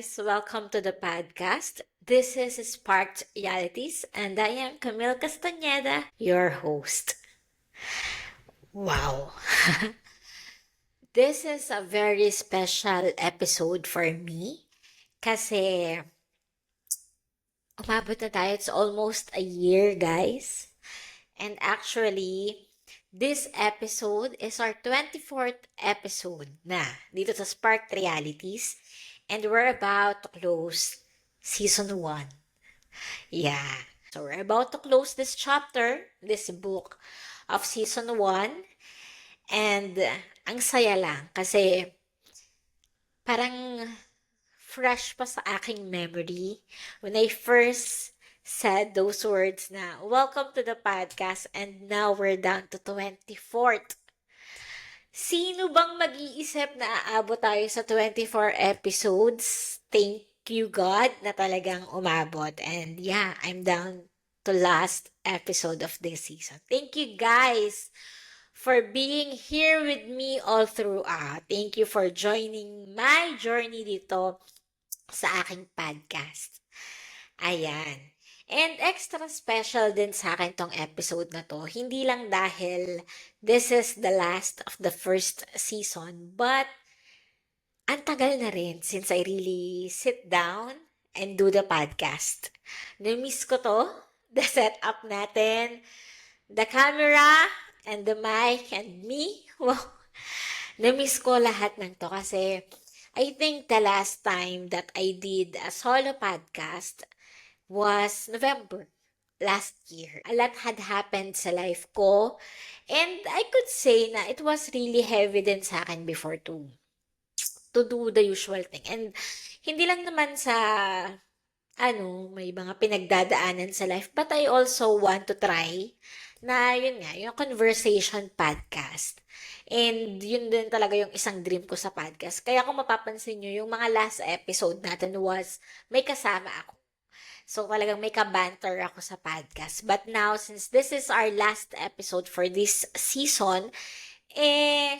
guys, welcome to the podcast. This is Sparked Realities, and I am Camille Castañeda, your host. Wow, this is a very special episode for me kasi umabot na tayo. It's almost a year, guys. And actually, this episode is our 24th episode na dito sa Sparked Realities. And we're about to close season 1. Yeah. So we're about to close this chapter, this book of season 1. And ang saya lang kasi parang fresh pa sa aking memory when I first said those words na welcome to the podcast, and now we're down to 24th. Sino bang mag-iisip na aabot tayo sa 24 episodes? Thank you, God, na talagang umabot. And yeah, I'm down to last episode of this season. Thank you, guys, for being here with me all throughout. Thank you for joining my journey dito sa aking podcast. Ayan. And extra special din sa akin tong episode na to. Hindi lang dahil this is the last of the first season, but ang tagal na rin since I really sit down and do the podcast. Na-miss ko to, the setup natin, the camera, and the mic, and me. Wow. Na-miss ko lahat ng to kasi I think the last time that I did a solo podcast was November last year. A lot had happened sa life ko, and I could say na it was really heavy din sa akin before to do the usual thing. And hindi lang naman sa may mga pinagdadaanan sa life, but I also want to try na yun nga, yung conversation podcast. And yun din talaga yung isang dream ko sa podcast. Kaya kung mapapansin nyo, yung mga last episode natin was may kasama ako. So, talagang may kabanter ako sa podcast. But now, since this is our last episode for this season,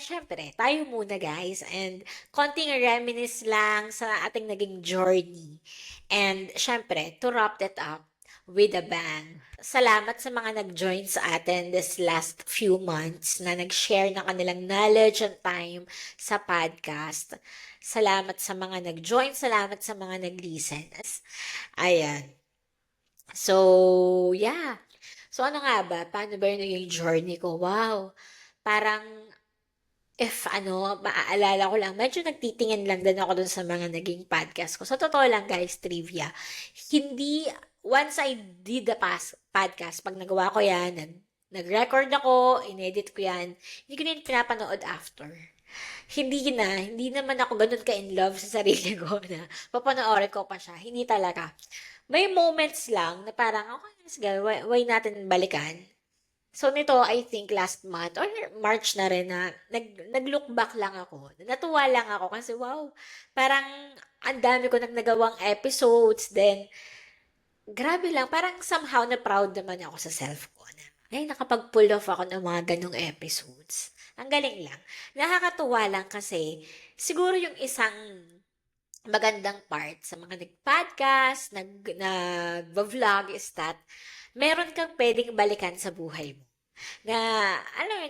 syempre, tayo muna guys. And konting reminisce lang sa ating naging journey. And syempre, to wrap that up with a bang. Salamat sa mga nag-join sa atin this last few months na nag-share ng kanilang knowledge and time sa podcast. Salamat sa mga nag-join, salamat sa mga nag-listen. Ayan. So, yeah. So, ano nga ba? Paano ba yun yung journey ko? Wow. Parang, if maaalala ko lang, medyo nagtitingin lang din ako dun sa mga naging podcast ko. So, totoo lang guys, trivia. Hindi, once I did the podcast, pag nagawa ko yan, nag-record ako, inedit ko yan, hindi ko na yun pinapanood after. Hindi naman ako ganun ka-in love sa sarili ko na papanoorin ko pa siya. Hindi talaga. May moments lang na parang, okay, sige, why natin balikan? So, nito, I think last month or March na rin na nag-look back lang ako. Natuwa lang ako kasi wow, parang ang dami ko nang nagawang episodes. Then, grabe lang, parang somehow na proud naman ako sa self ko na, ay, nakapag-pull off ako ng mga ganong episodes. Ang galing lang. Nakakatuwa lang kasi siguro yung isang magandang part sa mga nag-podcast, nag-vlog is that meron kang pwedeng balikan sa buhay mo. Na,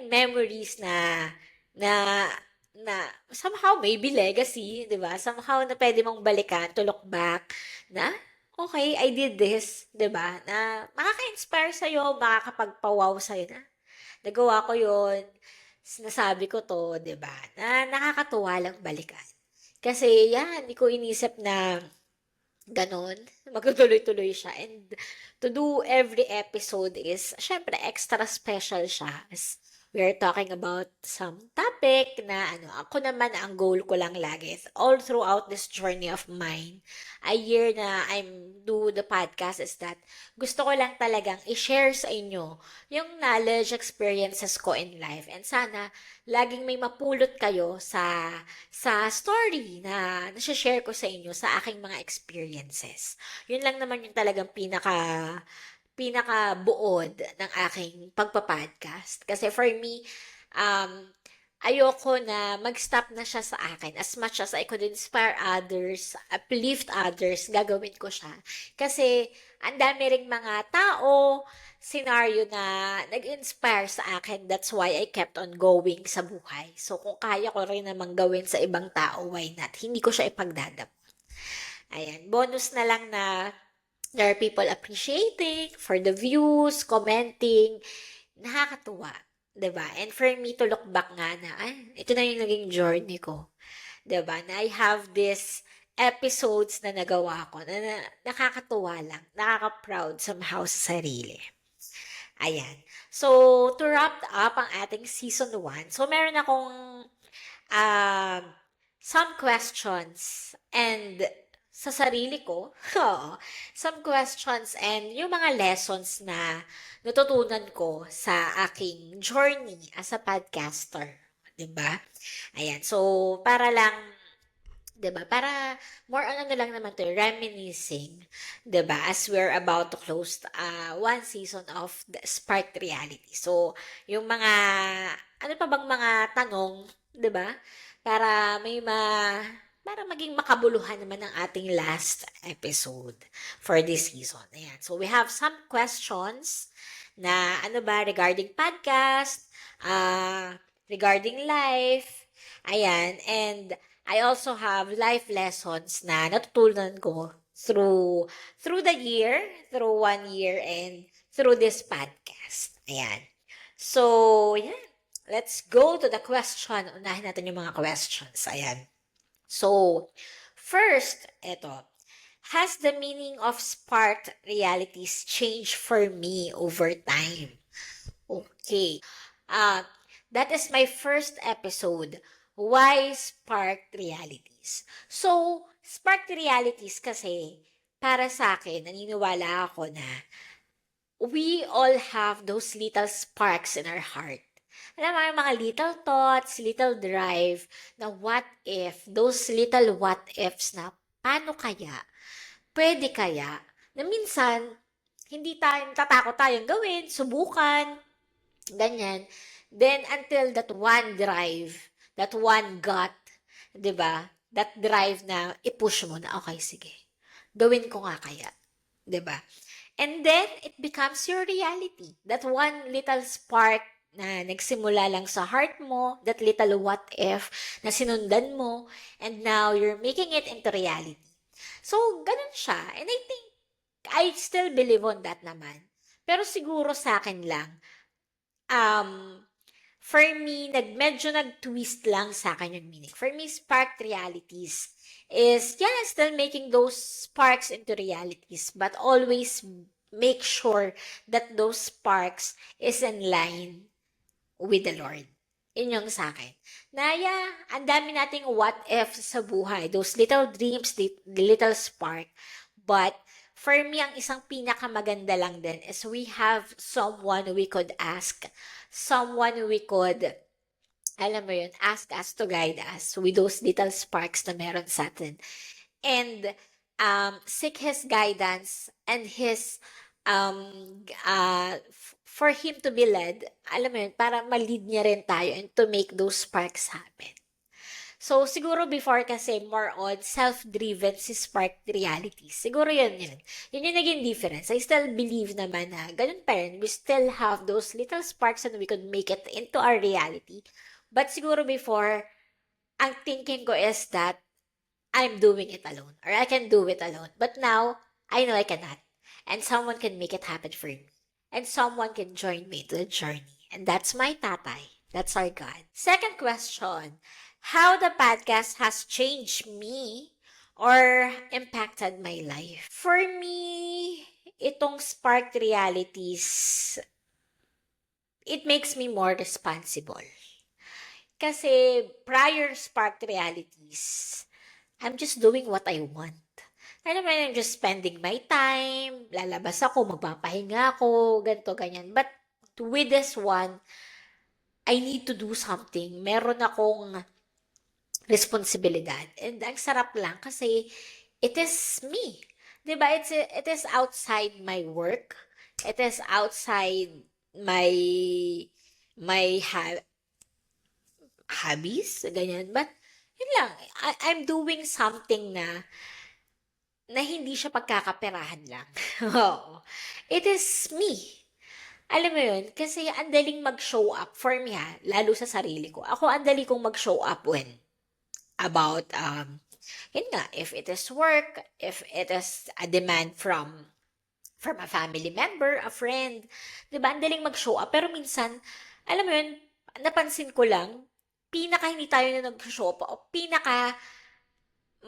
memories na, na somehow maybe legacy, di ba? Somehow na pwede mong balikan, to look back, na, okay, I did this, di ba? Na makaka-inspire sa'yo, makakapagpawaw sa'yo na, nagawa ko yun, sinasabi ko to, di ba? Na nakakatuwa lang balikan. Kasi yan, hindi ko inisip na ganon, magtutuloy-tuloy siya. And to do every episode is, syempre, extra special siya. As we're talking about some topic na ako naman ang goal ko lang lagi is all throughout this journey of mine, a year na I'm do the podcast is that gusto ko lang talagang i-share sa inyo yung knowledge, experiences ko in life. And sana, laging may mapulot kayo sa story na nasa-share ko sa inyo sa aking mga experiences. Yun lang naman yung talagang pinaka buod ng aking pagpa-podcast. Kasi for me, um, ayoko na mag-stop na siya sa akin. As much as I could inspire others, uplift others, gagawin ko siya. Kasi, ang dami ring mga tao, scenario na nag-inspire sa akin. That's why I kept on going sa buhay. So, kung kaya ko rin namang gawin sa ibang tao, why not? Hindi ko siya ipagdadap. Ayan, bonus na lang na there are people appreciating for the views, commenting. Nakakatuwa. 'Di ba? And for me to look back nga na, ay, ito na yung naging journey ko. 'Di ba? Na I have this episodes na nagawa ko na nakakatuwa lang, nakaka-proud somehow sa sarili. Ayan. So, to wrap up ang ating season 1, so meron akong um, some questions and sa sarili ko, oo, some questions and yung mga lessons na natutunan ko sa aking journey as a podcaster. 'Di ba? Ayan. So, para lang, 'di ba? Para more on ano lang naman to, reminiscing, 'di ba? As we're about to close one season of the Sparked Reality. So, yung mga ano pa bang mga tanong, 'di ba? Para para maging makabuluhan naman ang ating last episode for this season. Ayan. So, we have some questions na ano ba regarding podcast, regarding life, ayan, and I also have life lessons na natutunan ko through the year, through 1 year, and through this podcast. Ayan. So, yan. Let's go to the question. Unahin natin yung mga questions. Ayan. So, first, eto. Has the meaning of sparked realities changed for me over time? Okay. Uh, that is my first episode. Why sparked realities? So, sparked realities kasi, para sa akin, naniniwala ako na we all have those little sparks in our heart. Alam mo, yung mga little thoughts, little drive, na what if, those little what ifs na, paano kaya, pwede kaya, na minsan, hindi tayo, tatakot tayong gawin, subukan, ganyan. Then, until that one drive, that one gut, 'di ba? That drive na i-push mo na, okay, sige. Gawin ko nga kaya. 'Di ba? And then, it becomes your reality. That one little spark na nagsimula lang sa heart mo, that little what if na sinundan mo, and now you're making it into reality. So, ganun siya. And I think, I still believe on that naman. Pero siguro sa akin lang, um, for me, medyo nag-twist lang sa akin yung meaning. For me, sparked realities is, yeah, still making those sparks into realities, but always make sure that those sparks is in line with the Lord. Yun yung sa akin. Na, yeah, ang dami nating what if sa buhay. Those little dreams, the little spark. But, for me, ang isang pinakamaganda lang din is we have someone we could ask. Someone we could, alam mo yun, ask us to guide us with those little sparks na meron sa atin. And, seek His guidance and His, for Him to be led, alam mo yun, para ma-lead niya rin tayo and to make those sparks happen. So, siguro before kasi more on self-driven si sparked realities. Siguro yun. Yun yung naging difference. I still believe naman na ganun pa rin. We still have those little sparks and we could make it into our reality. But siguro before, ang thinking ko is that I'm doing it alone or I can do it alone. But now, I know I cannot. And someone can make it happen for me. And someone can join me to the journey. And that's my tatay. That's our God. Second question. How the podcast has changed me or impacted my life. For me, itong sparked realities, it makes me more responsible. Kasi prior sparked realities, I'm just doing what I want. Alam mo, I'm just spending my time, lalabas ako, magpapahinga ako, ganito, ganyan. But with this one, I need to do something. Meron akong responsibilidad. And ang sarap lang kasi it is me. 'Di ba? It is outside my work. It is outside my my ha- hobbies, ganyan. But, yun lang, I'm doing something na hindi siya pagkakaperahan lang. Oo. It is me. Alam mo yun, kasi ang daling mag-show up for me ha, lalo sa sarili ko. Ako ang dali kong mag-show up when about, yun nga, if it is work, if it is a demand from a family member, a friend, 'di ba? Ang daling mag-show up. Pero minsan, alam mo yun, napansin ko lang, pinaka hindi tayo na nag-show up, o pinaka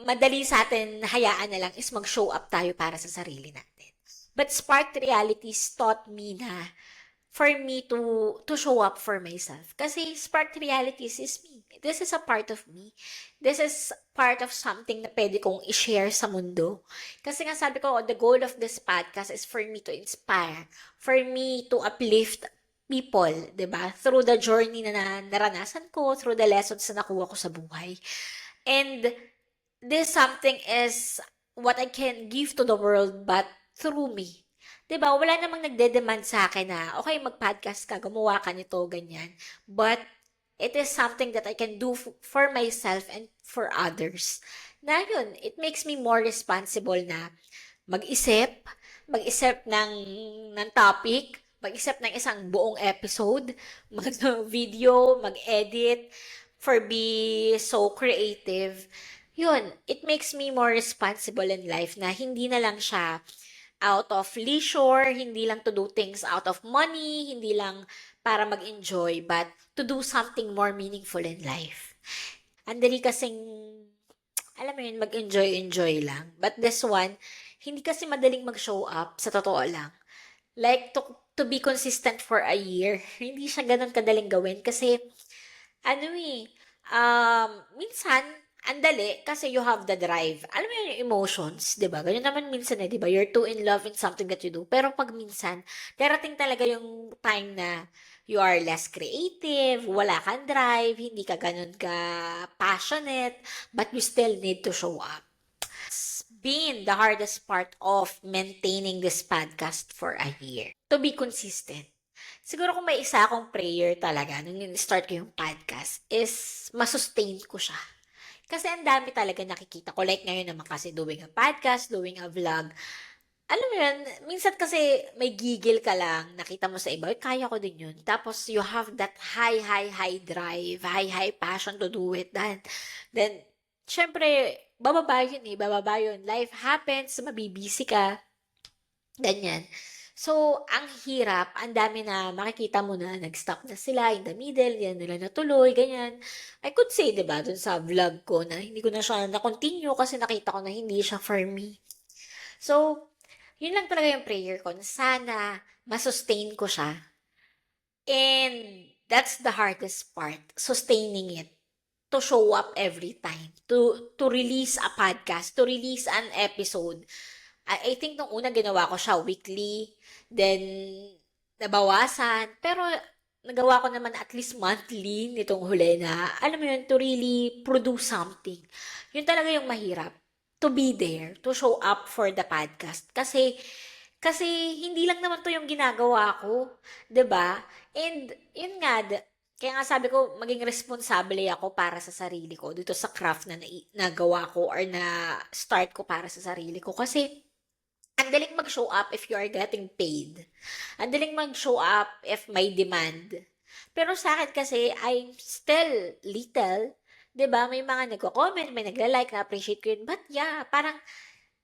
madali sa atin hayaan na lang is mag-show up tayo para sa sarili natin. But Spark Realities taught me na for me to show up for myself. Kasi Spark Realities is me. This is a part of me. This is part of something na pwede kong i-share sa mundo. Kasi nga sabi ko, the goal of this podcast is for me to inspire, for me to uplift people, 'di ba? Through the journey na naranasan ko, through the lessons na nakuha ko sa buhay. And this something is what I can give to the world but through me. 'Di ba? Wala namang nagde-demand sa akin na, okay, mag-podcast ka, gumawa ka nito, ganyan. But it is something that I can do for myself and for others. Na yun, it makes me more responsible na mag-isip, mag-isip ng topic, mag-isip ng isang buong episode, mag-video, mag-edit, for be so creative. Yun, it makes me more responsible in life na hindi na lang siya out of leisure, hindi lang to do things out of money, hindi lang para mag-enjoy, but to do something more meaningful in life. Ang dali kasing, alam mo yun, mag-enjoy-enjoy lang. But this one, hindi kasi madaling mag-show up, sa totoo lang. Like, to be consistent for a year, hindi siya ganun kadaling gawin kasi, ano eh, minsan, ang dali kasi you have the drive. Alam mo yun, yung emotions, di ba? Ganyan naman minsan di ba? You're too in love in something that you do. Pero pag minsan, darating talaga yung time na you are less creative, wala kang drive, hindi ka ganun ka passionate, but you still need to show up. It's been the hardest part of maintaining this podcast for a year. To be consistent. Siguro kung may isa akong prayer talaga nung start ko yung podcast is masustain ko siya. Kasi ang dami talaga nakikita ko. Like ngayon naman kasi doing a podcast, doing a vlog. Alam mo yun, minsan kasi may gigil ka lang, nakita mo sa iba, kaya ko din yun. Tapos you have that high drive, high passion to do it. Then syempre, bababa yun. Life happens, mabibisi ka, ganyan. So, ang hirap, ang dami na makikita mo na nag-stop na sila in the middle, yan nila natuloy, ganyan. I could say, di ba, dun sa vlog ko na hindi ko na siya na-continue kasi nakita ko na hindi siya for me. So, yun lang talaga yung prayer ko, na sana masustain ko siya. And that's the hardest part, sustaining it. To show up every time, to release a podcast, to release an episode. I think nung una ginawa ko siya weekly, then nabawasan, pero nagawa ko naman at least monthly nitong huli na, alam mo yun, to really produce something. Yun talaga yung mahirap. To be there, to show up for the podcast. Kasi hindi lang naman to yung ginagawa ko, 'di ba? And yun nga, kaya nga sabi ko, maging responsable ako para sa sarili ko dito sa craft na nagawa ko or na start ko para sa sarili ko. Kasi, ang daling mag-show up if you are getting paid. Ang daling mag-show up if may demand. Pero sa akin kasi, I'm still little. 'Di ba? May mga nagko-comment, may nagla-like, na-appreciate ko yun. But yeah, parang,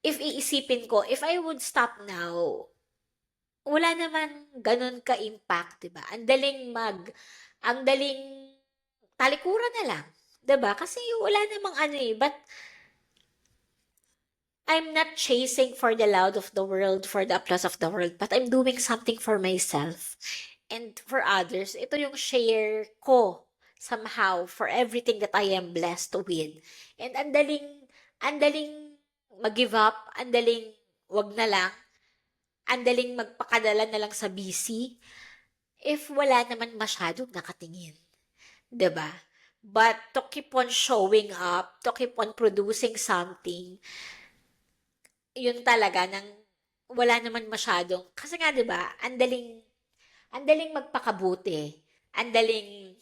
if iisipin ko, if I would stop now, wala naman ganun ka-impact, 'di ba? Ang daling talikuran na lang, 'di ba? Kasi wala namang ano eh, but I'm not chasing for the loud of the world, for the applause of the world, but I'm doing something for myself and for others. Ito yung share ko somehow for everything that I am blessed with. And ang daling mag-give up, ang daling wag na lang, ang daling magpakadala na lang sa busy if wala naman masyadong nakatingin. 'Di ba? But to keep on showing up, to keep on producing something, yun talaga nang wala naman masyadong, kasi nga 'di ba, ang daling magpakabuti, ang daling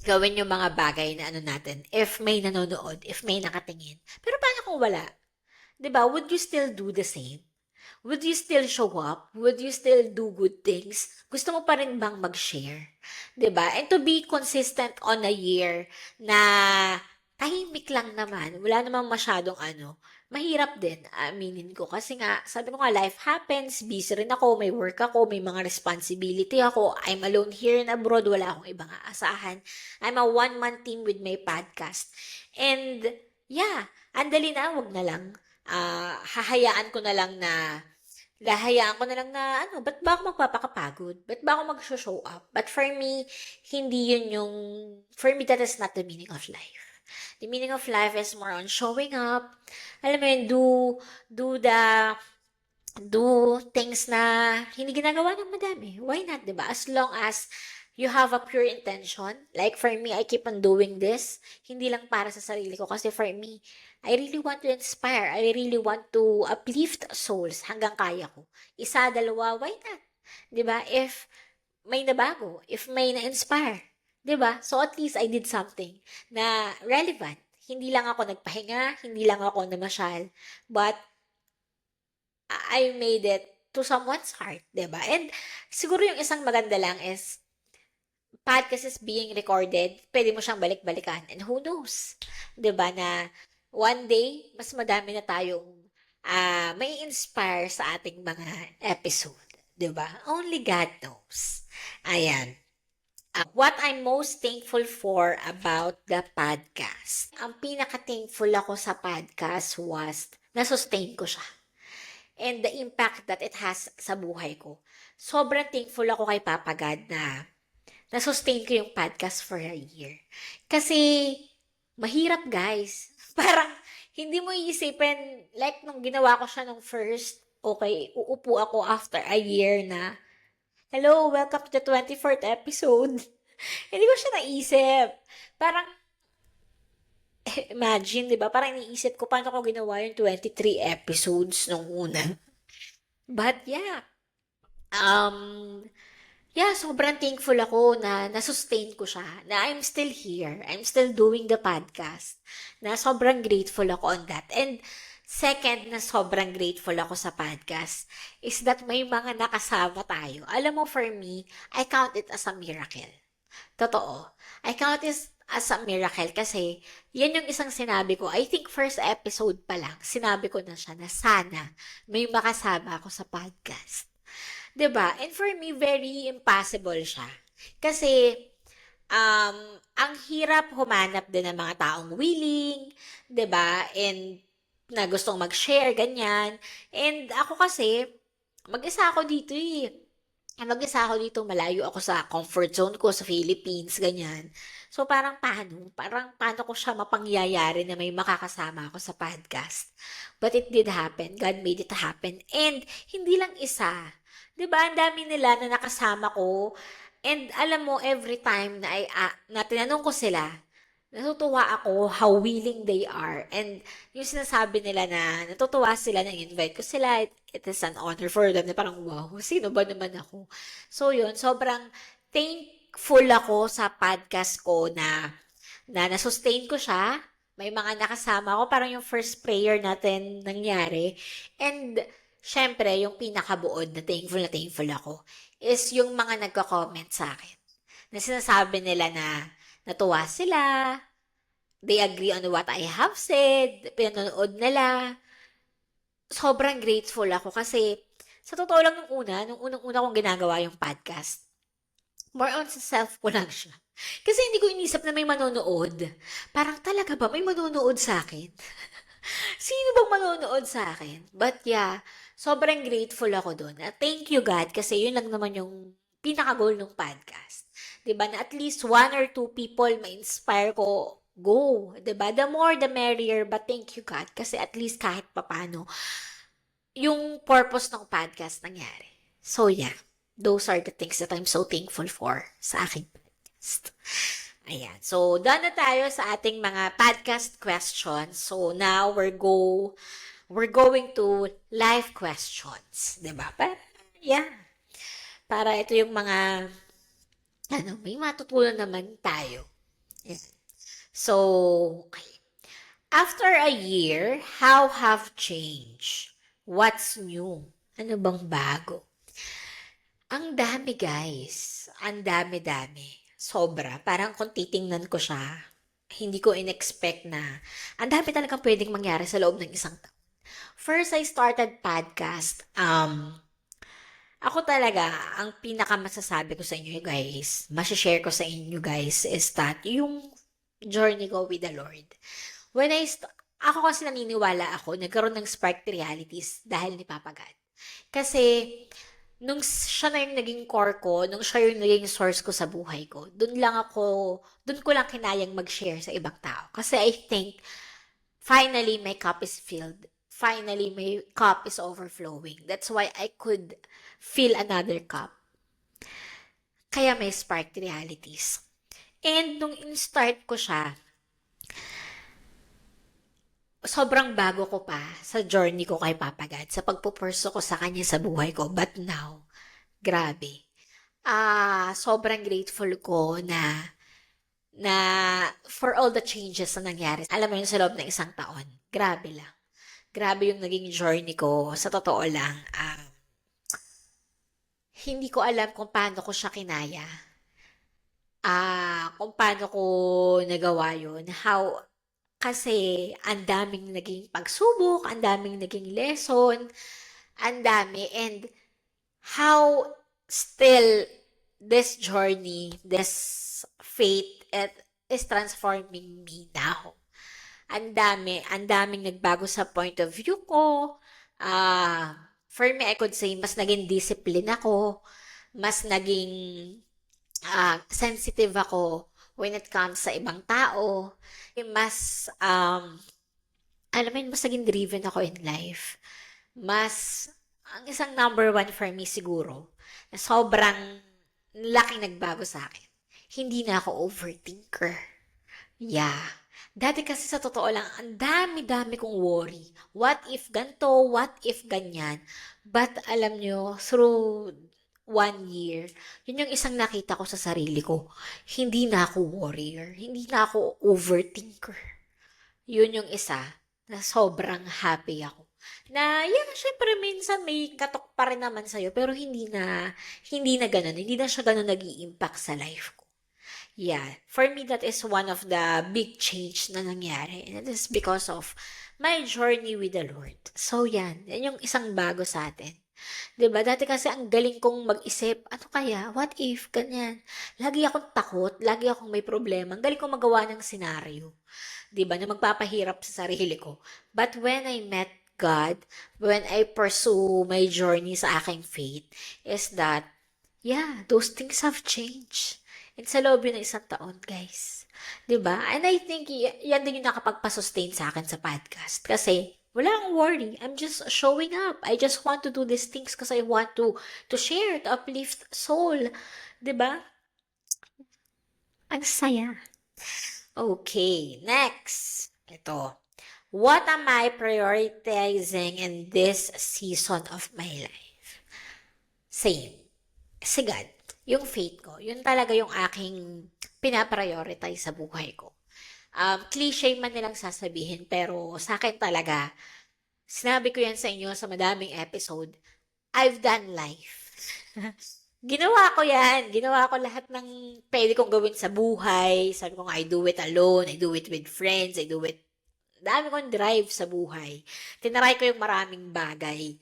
gawin yung mga bagay na ano natin, if may nanonood, if may nakatingin. Pero paano kung wala? 'Di ba? Would you still do the same? Would you still show up? Would you still do good things? Gusto mo pa rin bang mag-share? 'Di ba? And to be consistent on a year na tahimik lang naman, wala namang masyadong ano, mahirap din, aminin ko. Kasi nga, sabi ko nga, life happens, busy rin ako, may work ako, may mga responsibility ako, I'm alone here in abroad, wala akong ibang aasahan. I'm a one-man team with my podcast. And, yeah, andali na, wag na lang. Hahayaan ko na lang na ba't ba ako magpapakapagod? Ba't ba ako mag-show up? But for me, hindi yun yung, for me, that is not the meaning of life. The meaning of life is more on showing up. Alam mo yun, do things na hindi ginagawa ng madami. Why not, di ba? As long as you have a pure intention. Like for me, I keep on doing this. Hindi lang para sa sarili ko. Kasi for me, I really want to inspire. I really want to uplift souls hanggang kaya ko. Isa, dalawa, why not? Di ba? If may nabago, if may na-inspire. 'Di ba? So at least I did something na relevant. Hindi lang ako nagpahinga, hindi lang ako namasyal, but I made it to someone's heart, 'di ba? And siguro yung isang maganda lang is podcast is being recorded, pwede mo siyang balik-balikan. And who knows? 'Di ba na one day mas madami na tayong may inspire sa ating mga episode, 'di ba? Only God knows. Ayan. What I'm most thankful for about the podcast. Ang pinaka-thankful ako sa podcast was na-sustain ko siya. And the impact that it has sa buhay ko. Sobrang thankful ako kay Papa God na na-sustain ko yung podcast for a year. Kasi mahirap guys. Parang hindi mo iisipin, like nung ginawa ko siya nung first, okay, uupo ako after a year na, hello, welcome to the 24th episode. Hindi ko siya naisip. Parang, imagine, di ba? Parang iniisip ko, paano ko ginawa yung 23 episodes nung una. But yeah, um, yeah, sobrang thankful ako na na-sustain ko siya, na I'm still here, I'm still doing the podcast, na sobrang grateful ako on that. And second na sobrang grateful ako sa podcast is that may mga nakasama tayo. Alam mo, for me, I count it as a miracle. Totoo. I count this as a miracle kasi yan yung isang sinabi ko. I think first episode pa lang, sinabi ko na siya na sana may makasama ako sa podcast. 'Di ba? And for me, very impossible siya. Kasi, ang hirap humanap din ng mga taong willing, 'di ba? And na gustong mag-share, ganyan. And ako kasi, mag-isa ako dito eh. Mag-isa ako dito, malayo ako sa comfort zone ko sa Philippines, ganyan. So, parang paano? Parang paano ko siya mapangyayari na may makakasama ako sa podcast? But it did happen. God made it happen. And hindi lang isa. 'Di ba? Ang dami nila na nakasama ko. And alam mo, every time na tinanong ko sila, natutuwa ako how willing they are. And yung sinasabi nila na natutuwa sila na invite ko sila, it is an honor for them. Na parang, wow, sino ba naman ako? So yun, sobrang thankful ako sa podcast ko na na-sustain ko siya. May mga nakasama ko, parang yung first prayer natin nangyari. And syempre, yung pinakabuod na thankful ako is yung mga nagko-comment sa akin. Na sinasabi nila na natuwa sila, they agree on what I have said, pinanonood nila. Sobrang grateful ako kasi sa totoo lang nung unang-una kong ginagawa yung podcast, more on sa self ko lang siya. Kasi hindi ko inisip na may manonood. Parang talaga ba may manonood sa akin? Sino bang manonood sa akin? But yeah, sobrang grateful ako doon. Thank you God kasi yun lang naman yung pinaka-goal ng podcast. 'Di ba? Na at least one or two people ma-inspire ko, go. 'Di ba? The more the merrier, but thank you God kasi at least kahit papano yung purpose ng podcast nangyari. So yeah, those are the things that I'm so thankful for sa aking podcast. Ayan. So, done na tayo sa ating mga podcast questions. So, now we're going to live questions. 'Di ba? Yeah. Para ito yung mga, may matutunan naman tayo. Yan. So, okay. After a year, how have changed? What's new? Ano bang bago? Ang dami, guys. Ang dami-dami. Sobra. Parang kung titingnan ko siya, hindi ko in-expect na ang dami talagang pwedeng mangyari sa loob ng isang taon. First, I started podcast. Ako talaga, ang pinakamasasabi ko sa inyo guys, masishare ko sa inyo guys, is that yung journey ko with the Lord. Ako kasi naniniwala ako, nagkaroon ng spark realities dahil ni Papa God. Kasi, nung siya na yung naging core ko, nung siya yung naging source ko sa buhay ko, dun ko lang kinayang mag-share sa ibang tao. Kasi I think, finally, my cup is filled. Finally, my cup is overflowing. That's why I could fill another cup. Kaya may spark realities. And nung in-start ko siya, sobrang bago ko pa sa journey ko kay Papa God, sa pagpupurso ko sa kanya sa buhay ko. But now, grabe. Sobrang grateful ko na for all the changes na nangyari. Alam mo yun, sa loob ng isang taon. Grabe lang. Grabe yung naging journey ko. Sa totoo lang, hindi ko alam kung paano ko siya kinaya. Kung paano ko nagawa yun. Kasi ang daming naging pagsubok, ang daming naging lesson, ang dami. And how still this journey, this faith, is transforming me now. Ang daming nagbago sa point of view ko. For me, I could say, mas naging discipline ako, mas naging sensitive ako when it comes sa ibang tao. Alam mo yun, mas naging driven ako in life. Ang isang number one for me siguro, na sobrang laking nagbago sa akin. Hindi na ako overthinker. Yeah. Dati kasi sa totoo lang, ang dami-dami kong worry. What if ganto? What if ganyan? But alam nyo, through 1 year, yun yung isang nakita ko sa sarili ko. Hindi na ako warrior. Hindi na ako overthinker. Yun yung isa na sobrang happy ako. Na, yeah, syempre minsan may katok pa rin naman sa'yo, pero hindi na ganun. Hindi na siya ganun nag-i-impact sa life ko. Yeah, for me, that is one of the big change na nangyari. And it is because of my journey with the Lord. So, yan. Yan yung isang bago sa atin. 'Di ba? Dati kasi ang galing kong mag-isip, ano kaya? What if? Ganyan. Lagi akong takot, lagi akong may problema. Ang galing kong magawa ng senaryo. 'Di ba? Na magpapahirap sa sarili ko. But when I met God, when I pursue my journey sa aking faith, is that, yeah, those things have changed. And sa loob yun ng isang taon, guys. 'Di ba? And I think yan din yung nakapagpasustain sa akin sa podcast. Kasi wala akong worry. I'm just showing up. I just want to do these things because I want to share, to uplift soul. 'Di ba? Ang saya. Okay, next. Ito. What am I prioritizing in this season of my life? Same. Si God. Yung faith ko. Yun talaga yung aking pinaprioritize sa buhay ko. Cliche man nilang sasabihin, pero sa akin talaga, sinabi ko yan sa inyo sa madaming episode, I've done life. Ginawa ko yan. Ginawa ko lahat ng pwede kong gawin sa buhay. Sabi ko nga, I do it alone, I do it with friends, I do it. Dami kong drive sa buhay. Tinaray ko yung maraming bagay.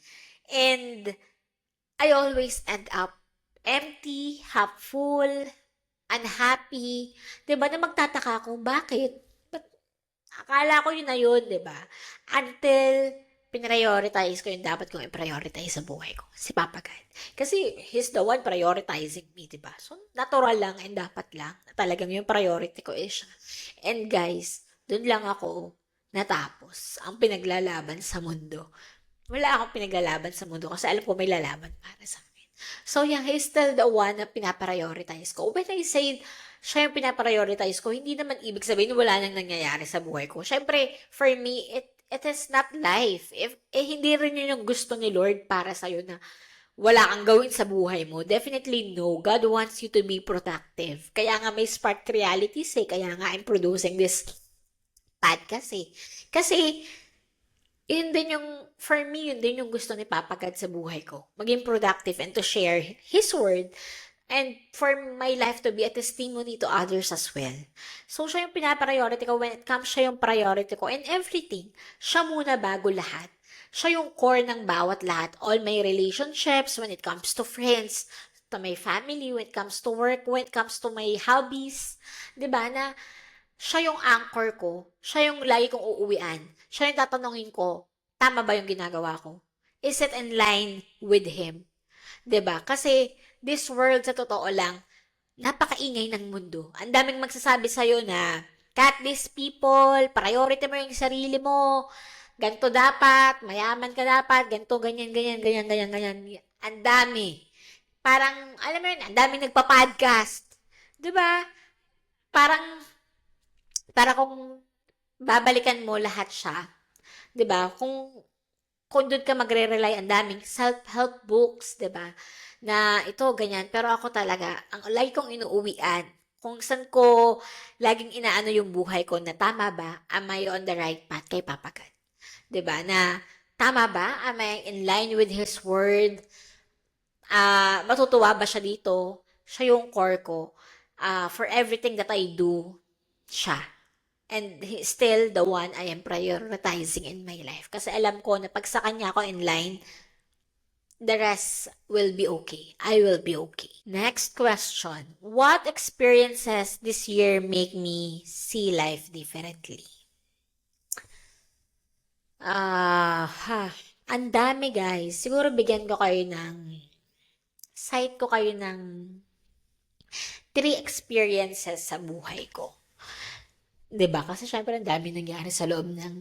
And I always end up empty, half full, unhappy. 'Di ba? Na magtataka ako, bakit? Akala ko yun na yun, 'di ba? Until pinrioritize ko yung dapat kong i-prioritize sa buhay ko. Si Papa God. Kasi he's the one prioritizing me, 'di ba? So, natural lang and dapat lang. Talagang yung priority ko is siya. And guys, dun lang ako natapos ang pinaglalaban sa mundo. Wala akong pinaglalaban sa mundo kasi alam ko may lalaban para sa akin. So, yeah, he's still the one na pinaprioritize ko. When I say siya yung pinaprioritize ko, hindi naman ibig sabihin wala nang nangyayari sa buhay ko. Siyempre, for me, it is not life. Hindi rin yun yung gusto ni Lord para sa'yo na wala kang gawin sa buhay mo, definitely no. God wants you to be productive. Kaya nga may Spark Realities eh. Kaya nga I'm producing this podcast eh. Kasi, yun din yung, for me, yun din yung gusto ni Papa God sa buhay ko. Maging productive and to share His Word and for my life to be a testimony to others as well. So, siya yung pinapriority ko when it comes, siya yung priority ko and everything. Siya muna bago lahat. Siya yung core ng bawat lahat. All my relationships, when it comes to friends, to my family, when it comes to work, when it comes to my hobbies. 'Di ba na siya yung anchor ko. Siya yung lagi kong uuwian. Siya yung tatanungin ko, tama ba yung ginagawa ko? Is it in line with Him? 'Di ba? Kasi this world sa totoo lang, napakaingay ng mundo. Ang daming magsasabi sa'yo na, cut these people, priority mo yung sarili mo, ganito dapat, mayaman ka dapat, ganito, ganyan, ganyan, ganyan, ganyan, ganyan. Ang dami. Parang, alam mo yun, ang daming nagpa-podcast. 'Di ba? Parang, para kung babalikan mo lahat siya, 'di ba? Kung doon ka magre-rely, ang daming self-help books, 'di ba? Na ito, ganyan. Pero ako talaga, ang lagi kong inuuwian, kung saan ko laging inaano yung buhay ko na tama ba? Am I on the right path kay Papa God? 'Di ba? Na tama ba? Am I in line with His Word? Matutuwa ba siya dito? Siya yung core ko. For everything that I do, siya. And He's still the one I am prioritizing in my life. Kasi alam ko na pag sa kanya ako in line, the rest will be okay. I will be okay. Next question. What experiences this year make me see life differently? Ang dami guys. Siguro bigyan ko kayo ng, cite ko kayo ng 3 experiences sa buhay ko. 'Di ba? Kasi syempre ang dami nangyari sa loob ng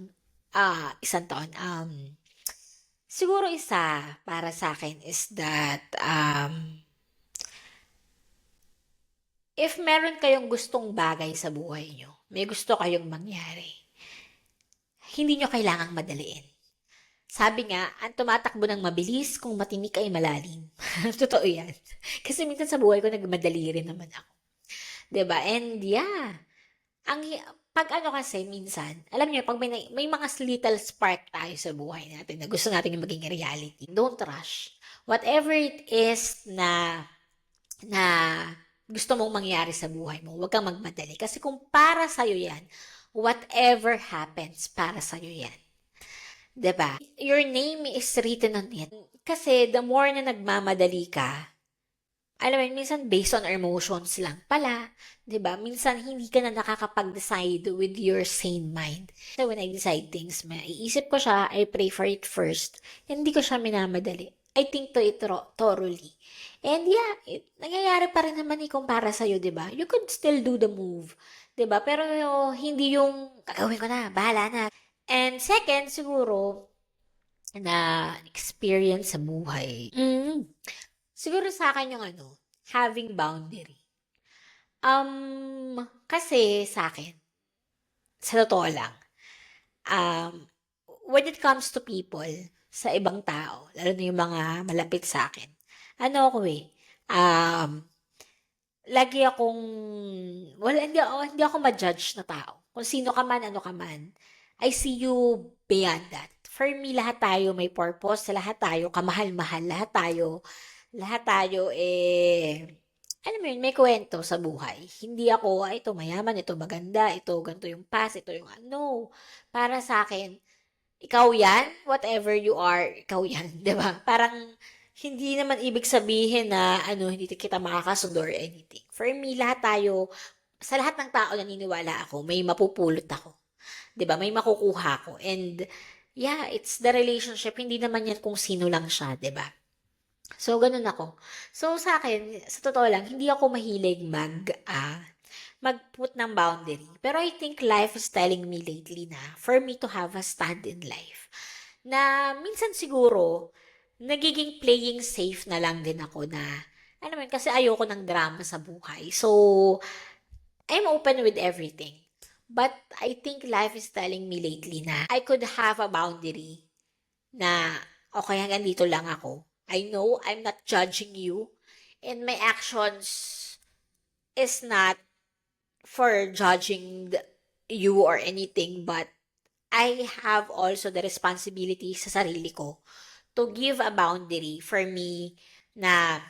isang taon. Siguro isa para sa akin is that if meron kayong gustong bagay sa buhay nyo, may gusto kayong mangyari, hindi nyo kailangang madaliin. Sabi nga, ang tumatakbo ng mabilis kung matinik ay malalim. Totoo yan. Kasi minsan sa buhay ko, nagmadali rin naman ako. 'Di ba? And yeah, ang pag ano kasi minsan, alam niyo, pag may mga little spark tayo sa buhay natin na gusto natin yung maging reality, don't rush. Whatever it is na gusto mong mangyari sa buhay mo, huwag kang magmadali. Kasi kung para sa'yo yan, whatever happens, para sa'yo yan. 'Di ba? Your name is written on it. Kasi the more na nagmamadali ka, alam mo yun, minsan based on our emotions lang pala, 'di ba? Minsan hindi ka na nakakapag-decide with your sane mind. So when I decide things, maiisip ko siya, I pray for it first. Hindi ko siya minamadali. I think to it thoroughly. And yeah, nangyayari pa rin naman kung para sa'yo, 'di ba? You could still do the move, 'di ba? Pero hindi yung gagawin ko na, bahala na. And second, siguro, na experience sa buhay. Siguro sa akin yung having boundary. Kasi sa akin, sa totoo lang, when it comes to people, sa ibang tao, lalo na yung mga malapit sa akin, ako lagi akong, hindi ako ma-judge na tao. Kung sino ka man, ano ka man, I see you beyond that. For me, lahat tayo may purpose, lahat tayo kamahal-mahal, lahat tayo, alam mo yun, may kwento sa buhay. Hindi ako, ito mayaman, ito maganda, ito ganito yung past, ito yung ano. Para sa akin, ikaw yan, whatever you are, ikaw yan, 'di ba? Parang, hindi naman ibig sabihin na, hindi kita makakasundo or anything. For me, lahat tayo, sa lahat ng tao naniniwala ako, may mapupulot ako. 'Di ba? May makukuha ako. And, yeah, it's the relationship. Hindi naman yan kung sino lang siya, 'di ba? So, ganun ako. So, sa akin, sa totoo lang, hindi ako mahilig mag-put ng boundary. Pero I think life is telling me lately na for me to have a stand in life, na minsan siguro, nagiging playing safe na lang din ako na, alam mo yun, kasi ayoko ng drama sa buhay. So, I'm open with everything. But I think life is telling me lately na I could have a boundary na, okay, hanggang dito lang ako. I know I'm not judging you, and my actions is not for judging you or anything, but I have also the responsibility sa sarili ko to give a boundary for me na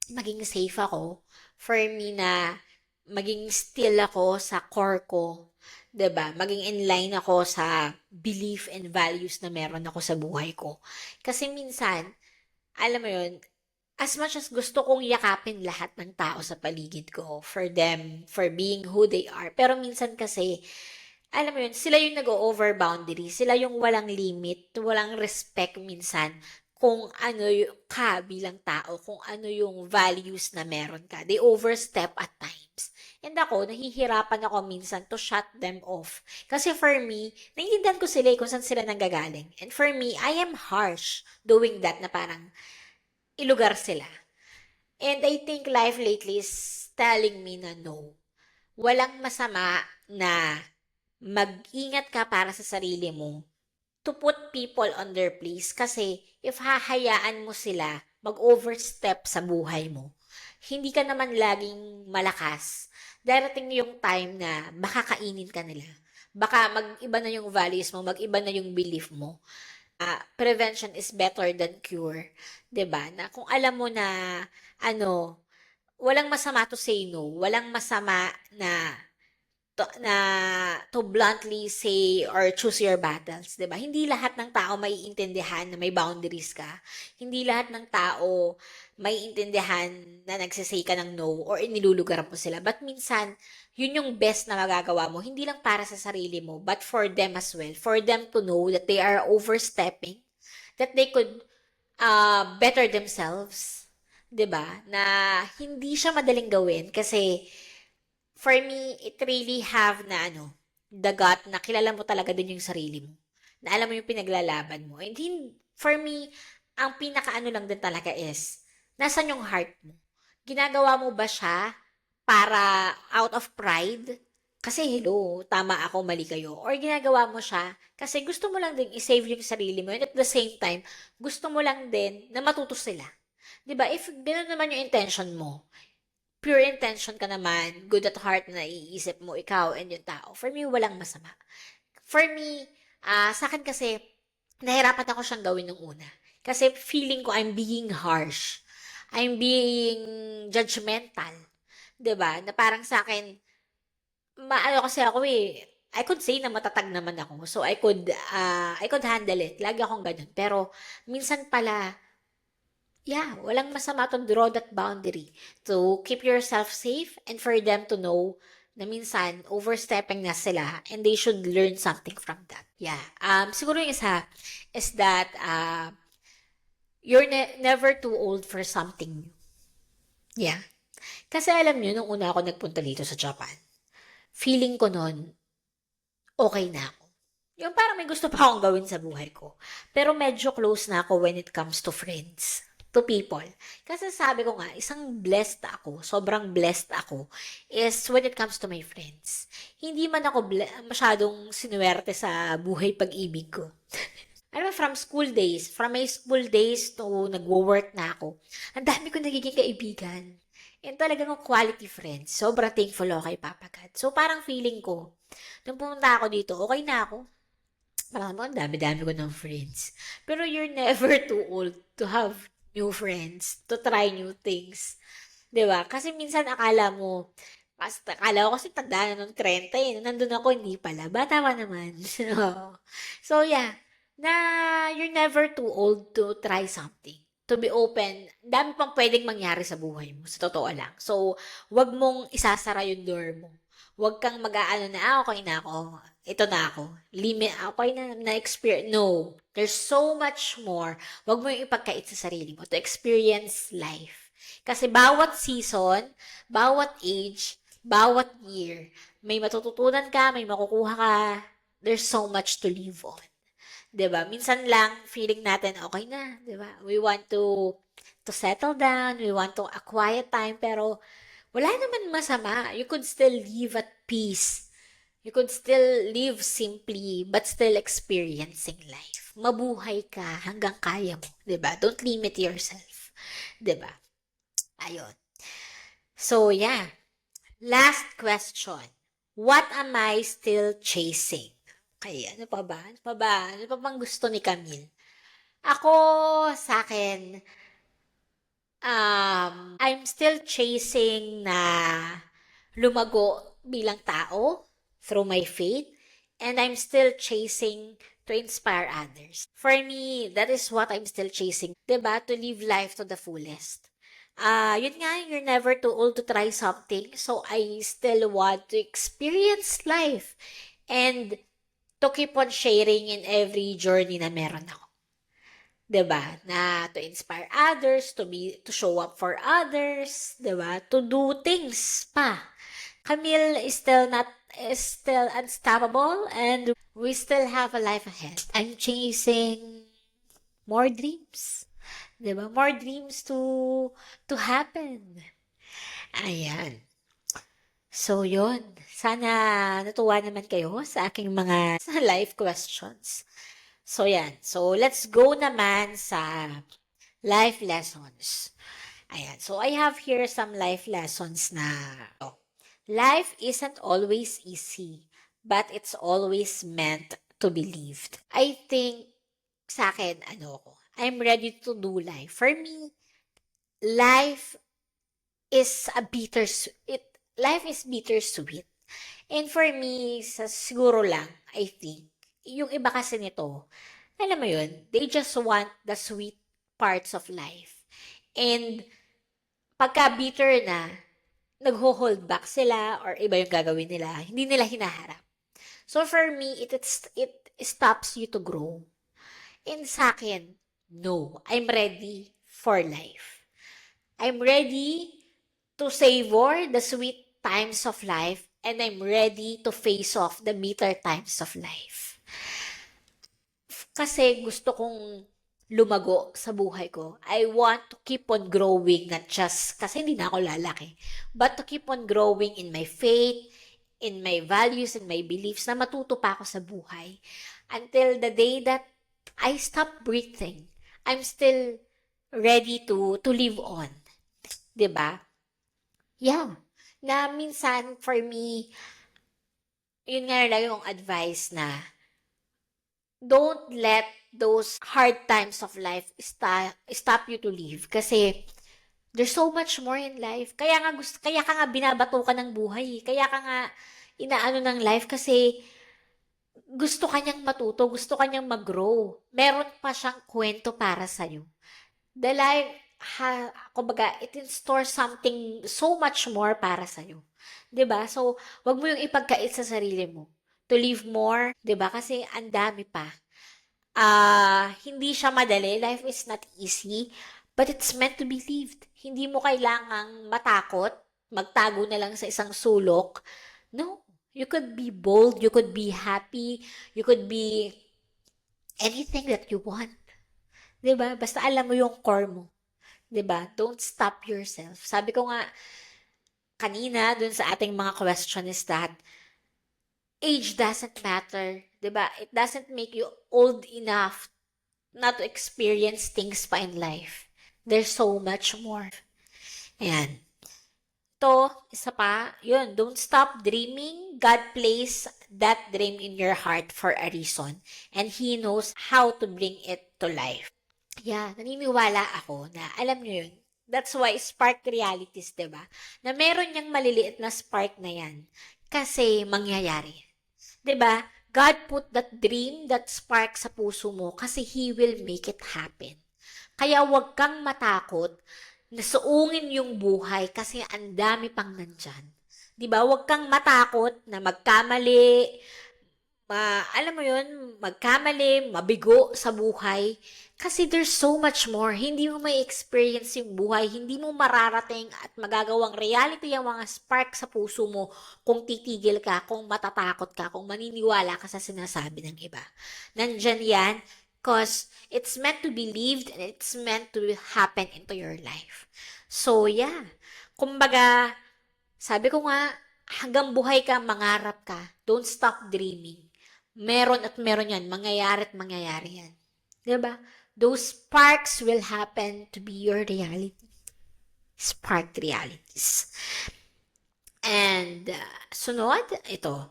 maging safe ako, for me na maging still ako sa core ko, 'di ba? Maging in line ako sa belief and values na meron ako sa buhay ko. Kasi minsan, alam mo 'yun, as much as gusto kong yakapin lahat ng tao sa paligid ko for them, for being who they are, pero minsan kasi alam mo yun, sila yung nag-o-over boundary, sila yung walang limit, walang respect minsan kung ano yung ka bilang tao, kung ano yung values na meron ka. They overstep at times. And ako, nahihirapan ako minsan to shut them off. Kasi for me, naiintindihan ko sila kung saan sila nanggagaling. And for me, I am harsh doing that na parang ilugar sila. And I think life lately is telling me na no. Walang masama na mag-ingat ka para sa sarili mo to put people on their place kasi if hahayaan mo sila mag-overstep sa buhay mo, hindi ka naman laging malakas. Darating yung time na baka kainin ka nila. Baka mag-iba na yung values mo, mag-iba na yung belief mo. Prevention is better than cure. 'Di ba? Na kung alam mo na ano, walang masama to say no, walang masama to bluntly say or choose your battles, 'di ba? Hindi lahat ng tao maiintindihan na may boundaries ka. Hindi lahat ng tao maiintindihan na nagse-say ka ng no or inilulugar mo sila. But minsan, yun yung best na magagawa mo, hindi lang para sa sarili mo, but for them as well. For them to know that they are overstepping, that they could better themselves, 'di ba? Na hindi siya madaling gawin kasi for me, it really have na the gut na kilala mo talaga din yung sarili mo. Na alam mo yung pinaglalaban mo. And for me, ang pinakaano lang din talaga is, nasan yung heart mo? Ginagawa mo ba siya para out of pride? Kasi hello, tama ako, mali kayo. Or ginagawa mo siya kasi gusto mo lang din i-save yung sarili mo. And at the same time, gusto mo lang din na matuto sila. 'Di ba? If gano'n naman yung intention mo, pure intention ka naman, good at heart na naiisip mo ikaw and yung tao, for me, walang masama. For me, sa akin kasi, nahirapan ako siyang gawin nung una. Kasi feeling ko I'm being harsh. I'm being judgmental. 'Di ba? Na parang sa akin, maano kasi ako eh, I could say na matatag naman ako. So I could handle it. Lagi akong ganun. Pero minsan pala, yeah, walang masama to draw that boundary to keep yourself safe and for them to know na minsan overstepping na sila and they should learn something from that. Yeah. Siguro yung isa is that you're never too old for something new. Yeah. Kasi alam nyo, nung una ako nagpunta dito sa Japan, feeling ko nun, okay na ako. Yung parang may gusto pa akong gawin sa buhay ko. Pero medyo close na ako when it comes to friends, to people. Kasi sabi ko nga, isang blessed ako, sobrang blessed ako, is when it comes to my friends. Hindi man ako masyadong sinuwerte sa buhay pag-ibig ko. Alam mo, from my school days to nagwo-work na ako, ang dami ko nagiging kaibigan. And talagang quality friends. Sobrang thankful ako kay Papa God. So, parang feeling ko, nung pumunta ako dito, okay na ako. Parang ang dami-dami ko ng friends. Pero you're never too old to have new friends, to try new things. 'Di ba? Kasi minsan akala ko kasi tanda na nung 30 eh. Nung nandun ako, hindi pala. Bata pa naman. So, yeah. Na you're never too old to try something. To be open. Dami pang pwedeng mangyari sa buhay mo. Sa totoo lang. So, wag mong isasara yung door mo. Wag kang mag-aano na, okay na ako. Ito na ako. Limit, okay na-experience. No. There's so much more. Wag mo yung ipagkait sa sarili mo to experience life. Kasi bawat season, bawat age, bawat year, may matututunan ka, may makukuha ka. There's so much to live on. 'Di ba? Minsan lang feeling natin okay na, 'di ba? We want to settle down, we want to a quiet time, pero wala naman masama. You could still live at peace. You could still live simply but still experiencing life. mabuhay ka hanggang kaya mo, 'di ba? Don't limit yourself, 'di ba? Ayun. So, yeah. Last question. What am I still chasing? Okay, ano pa ba? Ano pa ba? Ano pa bang gusto ni Camille? Ako, sa akin, I'm still chasing na lumago bilang tao through my faith, and I'm still chasing to inspire others. For me, that is what I'm still chasing. 'Di ba? To live life to the fullest. Yun nga, you're never too old to try something. So, I still want to experience life and to keep on sharing in every journey na meron ako. 'Di ba? Na to inspire others, to show up for others, 'di ba? To do things pa. Camille is still unstoppable, and we still have a life ahead. I'm chasing more dreams. 'Di ba? More dreams to happen. Ayan. So, yun. Sana natuwa naman kayo sa aking mga sa life questions. So, yan. So, let's go naman sa life lessons. Ayan. So, I have here some life lessons na life isn't always easy, but it's always meant to be lived. I think sa akin, I'm ready to do life. For me, life is life is bittersweet. And for me, siguro lang, I think, yung iba kasi nito, alam mo yun, they just want the sweet parts of life. And pagka bitter na, nagho-hold back sila or iba yung gagawin nila, hindi nila hinaharap. So for me, it stops you to grow. And sa akin, no, I'm ready for life. I'm ready to savor the sweet times of life, and I'm ready to face off the bitter times of life. Kasi gusto kong lumago sa buhay ko. I want to keep on growing, not just kasi hindi na ako lalaki, but to keep on growing in my faith, in my values, in my beliefs, na matuto pa ako sa buhay. Until the day that I stop breathing, I'm still ready to live on. 'Di ba? Yeah. Na minsan, for me, yun nga lang yung advice na don't let those hard times of life stop you to live. Kasi there's so much more in life. Kaya ka nga binabato ka ng buhay. Kaya ka nga inaano ng life kasi gusto kanyang matuto, gusto kanyang mag-grow. Meron pa siyang kwento para sa'yo. The life, kumbaga, it in store something so much more para sa'yo. 'Di ba? So, wag mo yung ipagkait sa sarili mo. To live more, 'di ba? Kasi ang dami pa. Hindi siya madali. Life is not easy, but it's meant to be lived. Hindi mo kailangang matakot, magtago na lang sa isang sulok. No. You could be bold, you could be happy, you could be anything that you want. 'Di ba? Basta alam mo yung core mo. 'Di ba? Don't stop yourself. Sabi ko nga kanina dun sa ating mga question is that age doesn't matter, 'di ba? It doesn't make you old enough not to experience things pa in life. There's so much more. Ayan. Ito, isa pa, yun, don't stop dreaming. God placed that dream in your heart for a reason, and He knows how to bring it to life. Yeah, naniniwala ako na, alam nyo yun, that's why spark realities, 'di ba? Na meron niyang maliliit na spark na yan. Kasi mangyayari. 'Di ba? God put that dream, that spark sa puso mo kasi He will make it happen. Kaya huwag kang matakot na suungin yung buhay kasi ang dami pang nandyan. 'Di ba? Huwag kang matakot na magkamali, alam mo yun, magkamali, mabigo sa buhay. Kasi there's so much more. Hindi mo may experience yung buhay. Hindi mo mararating at magagawang reality yung mga spark sa puso mo kung titigil ka, kung matatakot ka, kung maniniwala ka sa sinasabi ng iba. Nandyan yan because it's meant to be lived and it's meant to happen into your life. So, yeah. Kumbaga, sabi ko nga, hanggang buhay ka, mangarap ka. Don't stop dreaming. Meron at meron yan. Mangyayari at mangyayari yan. 'Di ba? Those sparks will happen to be your reality. Sparked realities. And sunod, ito,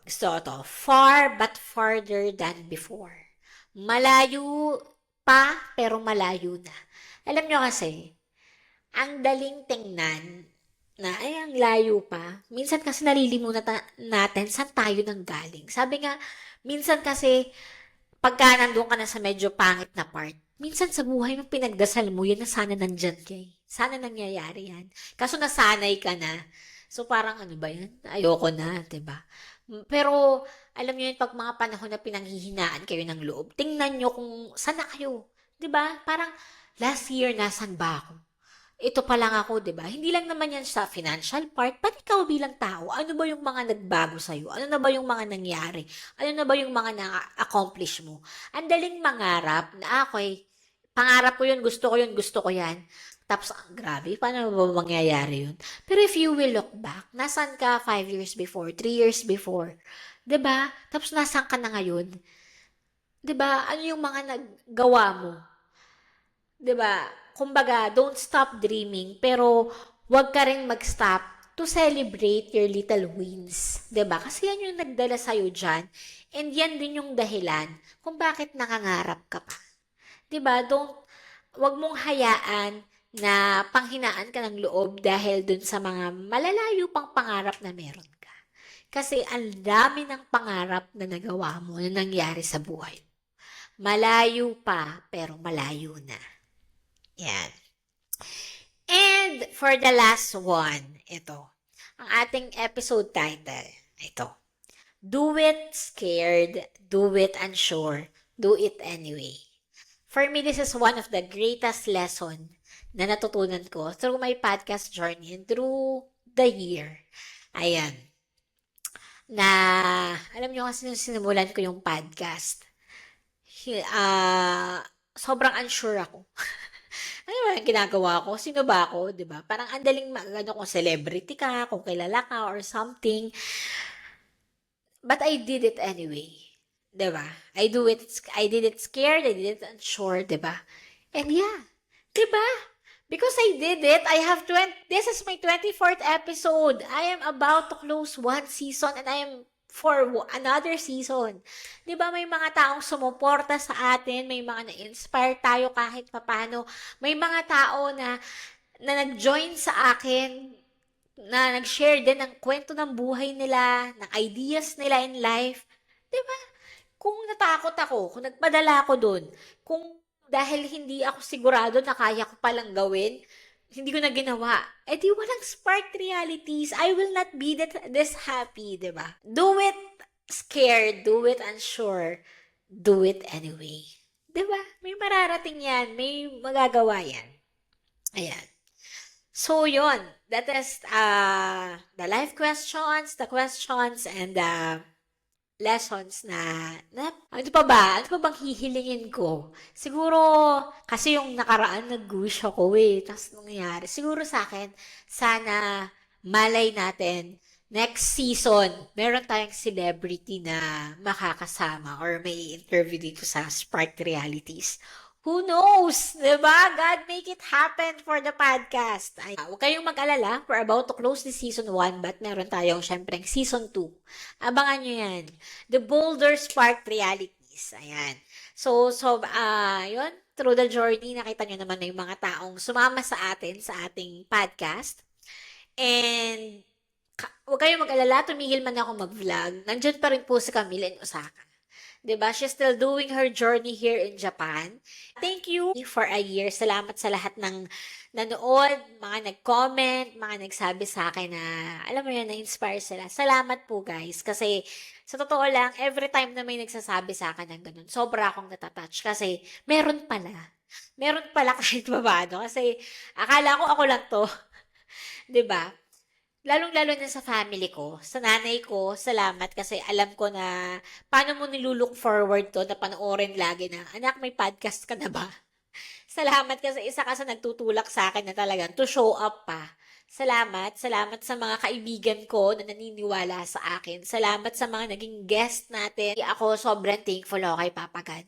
gusto ko to. Far but farther than before. Malayo pa, pero malayo na. Alam nyo kasi, ang daling tingnan na, ay, ang layo pa. Minsan kasi nalilimutan natin saan tayo nang galing. Sabi nga, minsan kasi, pagka nandun ka na sa medyo pangit na part, minsan sa buhay mo pinagdasal mo, yan na sana nandyan kay. Sana nangyayari yan. Kaso nasanay ka na. So parang ano ba yan? Ayoko na, 'di ba? Pero alam niyo yun, pag mga panahon na pinanghihinaan kayo ng loob, tingnan niyo kung saan na kayo. 'Di ba? Parang last year nasan ba ako? Ito pa lang ako, 'di ba? Hindi lang naman yan sa financial part, pati ikaw bilang tao. Ano ba yung mga nagbago sa iyo? Ano na ba yung mga nangyari? Ano na ba yung mga na-accomplish mo? Ang daling mangarap na okay, pangarap ko yun, gusto ko yan. Tapos, grabe, paano ba mangyayari yun? Pero if you will look back, nasan ka 5 years before, 3 years before? 'Di ba? Tapos, nasan ka na ngayon? 'Di ba? Ano yung mga naggawa mo? 'Di ba? Kumbaga, don't stop dreaming, pero wag ka rin mag-stop to celebrate your little wins. 'Di ba? Kasi yan yung nagdala sa'yo dyan. And yan din yung dahilan kung bakit nangangarap ka pa. 'Di ba? Wag mong hayaan na panghinaan ka ng loob dahil dun sa mga malalayo pang pangarap na meron ka. Kasi ang dami ng pangarap na nagawa mo na nangyari sa buhay. Malayo pa, pero malayo na. Yan. And for the last one, ito. Ang ating episode title, ito. Do it scared, do it unsure, do it anyway. For me, this is one of the greatest lesson na natutunan ko through my podcast journey and through the year. Ayan. Na, alam nyo kasi nung sinimulan ko yung podcast, sobrang unsure ako. Ano ba yung ginagawa ko? Sino ba ako? 'Di ba? Parang andaling ano kung celebrity ka, kung kilala ka or something. But I did it anyway. 'Di ba? I did it scared, I did it unsure, 'di ba? And yeah, 'di ba? Because I did it, I have this is my 24th episode. I am about to close one season and I am for another season. 'Di ba may mga taong sumuporta sa atin, may mga na-inspire tayo kahit papano. May mga tao na nag-join sa akin, na nag-share din ng kwento ng buhay nila, ng ideas nila in life. 'Di ba? Kung natakot ako, kung nagpadala ako doon, kung dahil hindi ako sigurado na kaya ko palang gawin, hindi ko na ginawa. Eh di walang spark realities. I will not be this happy, di ba? Do it scared, do it unsure, do it anyway. Di ba? May mararating yan. May magagawa yan. Ayan. So, yon. That is the life questions, and the lessons ano pa ba? Ano pa bang hihilingin ko? Siguro, kasi yung nakaraan nag-wish ako Tapos nangyari. Siguro sa akin, sana malay natin, next season, meron tayong celebrity na makakasama or may interview dito sa Spark Realities. Who knows? Diba? God make it happen for the podcast. Ay, huwag kayong mag-alala. We're about to close the season 1 but meron tayong syempre season 2. Abangan nyo yan. The Boulder Spark Realities. Ayan. So, yun. Through the journey, nakita nyo naman na yung mga taong sumama sa atin sa ating podcast. And, huwag kayong mag-alala. Tumigil man ako mag-vlog. Nandyan pa rin po si Camille in Osaka. 'Di ba? She's still doing her journey here in Japan. Thank you for a year. Salamat sa lahat ng nanood, mga nag-comment, mga nagsabi sa akin na, alam mo yun, na-inspire sila. Salamat po guys. Kasi, sa totoo lang, every time na may nagsasabi sa akin ng ganun, sobra akong natatouch. Kasi, meron pala. Meron pala kahit babado. Kasi, akala ko ako lang to. 'Di ba? Lalong-lalo na sa family ko, sa nanay ko, salamat kasi alam ko na paano mo nilulook forward to na panoorin lagi na, anak, may podcast ka na ba? Salamat kasi isa ka sa nagtutulak sa akin na talagang to show up pa. Salamat sa mga kaibigan ko na naniniwala sa akin. Salamat sa mga naging guest natin. Ako sobrang thankful ako kay Papa God.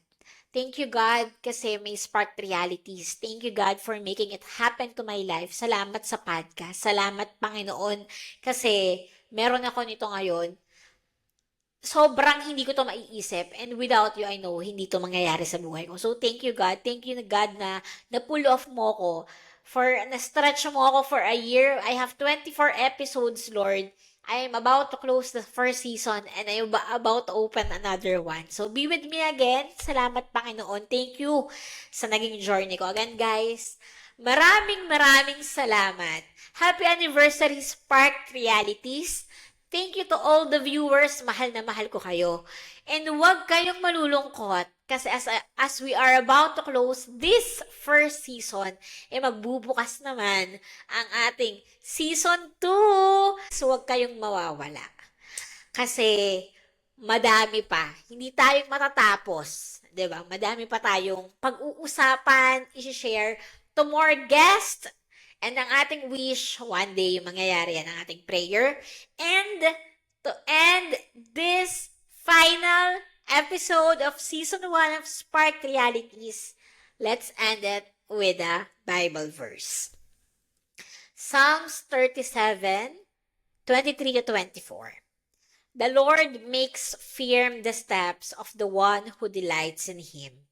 Thank you, God, kasi may Spark Realities. Thank you, God, for making it happen to my life. Salamat sa podcast. Salamat, Panginoon, kasi meron ako nito ngayon. Sobrang hindi ko to maiisip, and without you, I know, hindi to mangyayari sa buhay ko. So, thank you, God. Thank you, God, na na-pull off mo ko. Na-stretch mo ako for a year. I have 24 episodes, Lord. I am about to close the first season and I am about to open another one. So, be with me again. Salamat, Panginoon. Thank you sa naging journey ko. Again, guys, maraming salamat. Happy anniversary, Spark Realities. Thank you to all the viewers. Mahal na mahal ko kayo. And huwag kayong malulungkot kasi as we are about to close this first season, magbubukas naman ang ating season 2. So huwag kayong mawawala. Kasi madami pa. Hindi tayo matatapos. 'Di ba? Madami pa tayong pag-uusapan, i-share to more guests. And ang ating wish, one day yung mangyayari yan, ang ating prayer. And to end this final episode of Season 1 of Spark Realities, let's end it with a Bible verse. Psalms 37:23-24. The Lord makes firm the steps of the one who delights in Him.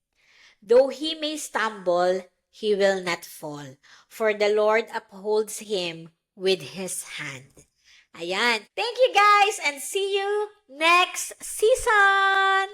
Though he may stumble, he will not fall, for the Lord upholds him with His hand. Ayan. Thank you guys and see you next season!